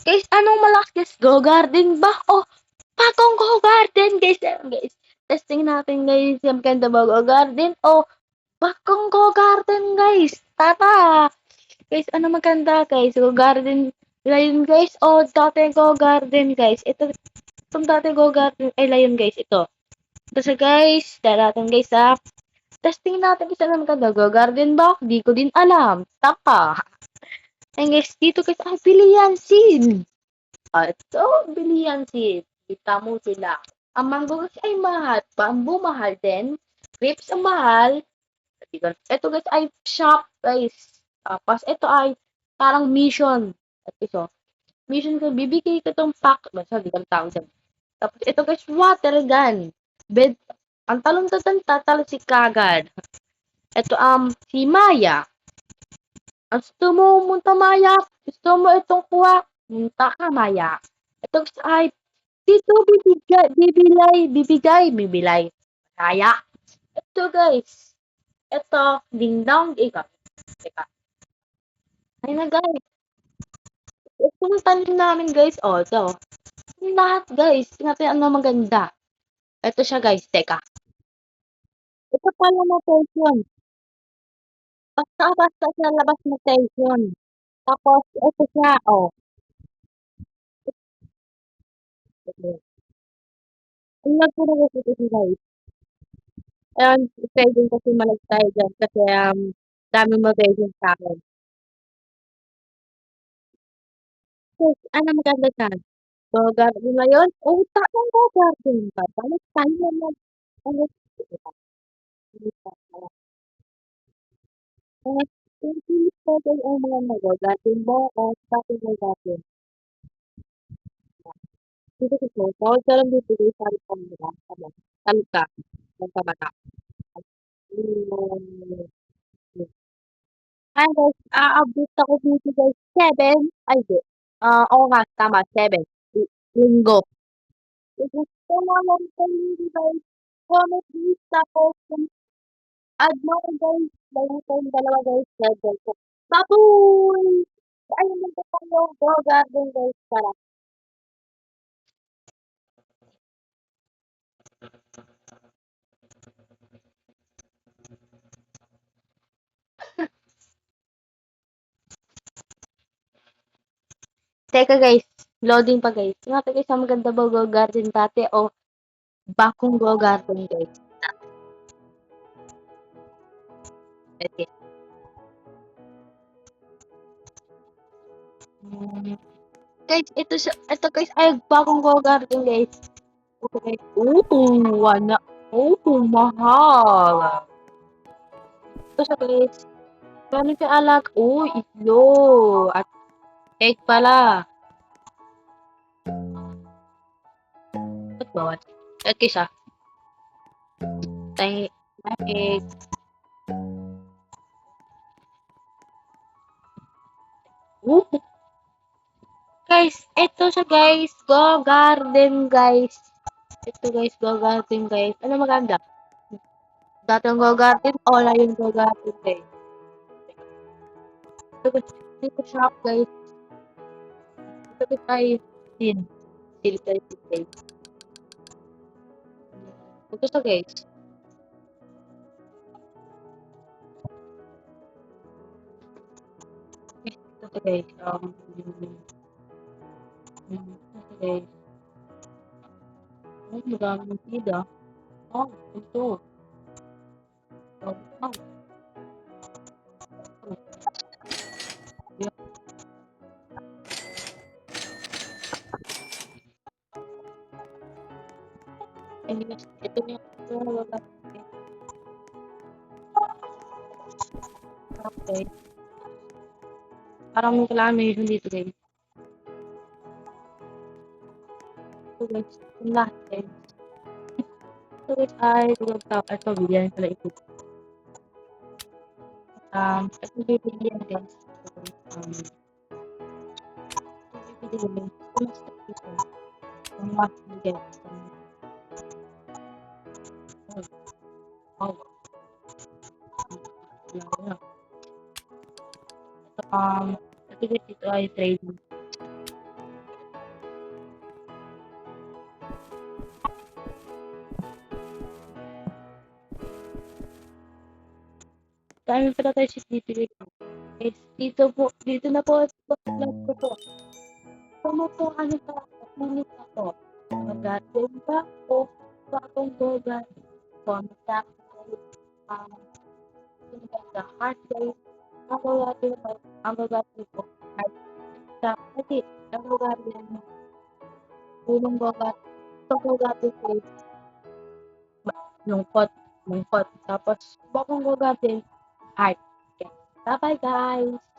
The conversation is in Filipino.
Guys, anong malakas guys? Go Garden ba? Oh, bagong Go Garden guys. Ayan, guys. Testing natin guys. Yung maganda ba Go Garden? Oh, bagong Go Garden guys. Tara. Guys, ano maganda guys? Go Garden. Lion guys. Oh, dati Go Garden guys. Itong dati Go Garden. Ay, Lion guys. Ito. Ito siya guys. Darating guys ha. Testing natin isa na maganda. Go Garden ba? Di ko din alam. Taka. Ayun guys, dito guys. Ay, Bilian Seed. Ito, bilihan seed. Kita mo sila. Ang mango guys ay mahal. Bamboo mahal din. Grapes ang mahal. Ito guys ay shop guys. Tapos ito ay parang mission. At ito. Mission ko, bibigay ko itong pack. Basta, di ko tawag dyan. Tapos ito guys, water gun. Bed, ang tatalo si kagad. Ito si Maya. Ang gusto mo munta Maya. Gusto mo itong kuha. Munta ka Maya. Ito guys ay dito bibilay. Kaya, ito guys. Ito, ding dong, ika. Ay na guys. Ito yung tanim namin guys. Oh, ito. Lahat guys. Tingnan natin ano maganda. Ito siya guys. Teka. Ito pala na station. Basta sa labas na station. Tapos, ito siya. Oh. Ang nagpuro ko ito guys. Ayan, stay din kasi malag tayo dyan. Kasi, daming mag-agent sa akin. Guys, ano maganda dyan? Go Garden ngayon? Oo, tamang Go Garden ka. Balik tayo naman. Ano? Kung pilit ko kayo ang mga Go Garden mo o dati Go Garden. Dito ko po. Tawag ka lang dito guys. Sabi ko nila. Talog ka. Magkabata. Ayan guys, aabot ako dito guys. 7. Ay, di. Oo nga, tama. 7. Linggo. Kung gusto naman kayo guys, comment please. Tapos, add mo ko guys. Dahil kayong dalawa guys. Schedule ko. Baboy! Ayun lang po tayo. Go Garden guys. Tara. Teka guys. Loading pa guys. Nga guys, ang maganda ba Go Garden dati o bakong Go Garden guys? Okay. Guys, ito guys ay bagong Go Garden guys. Ito guys. Wala. Mahal. Ito siya guys. Gano'n ka-alag. Itlo. At egg pala. Ba't bawat? At kisa. Tay egg. Oh. Guys, ito siya guys. Go Garden guys. Ito guys, Go Garden guys. Ano maganda? Datang Go Garden o yung Go Garden guys. Ito shop guys. Ito tayo seed. Seed guys. Ito siya guys. Ito guys. Ito guys. Ay, maraming seed ah. Ito. Oh. Ito yung okay. Parang may kailangan mayroon dito guys. Ito guys. Yung lahat guys. Ito guys ay ito bigyan pala ito. Ito bibigyan guys. Ito bibigyan guys. Ang mas guys. Ito, ito guys, ito ay trading. Kain pala tayo sa dito. Guys, dito na po sa vlog ko po. Kung po ano pa, minute na po. Mag-garden ba o bakong gogan? Comment down below. The heart guys. Ang gagawin po. At kasi, ang gagawin mo. Tulong gogan. Ito gagawin ko is lungkot. Lungkot. Tapos, bakong gagawin, heart. Okay. Bye-bye guys.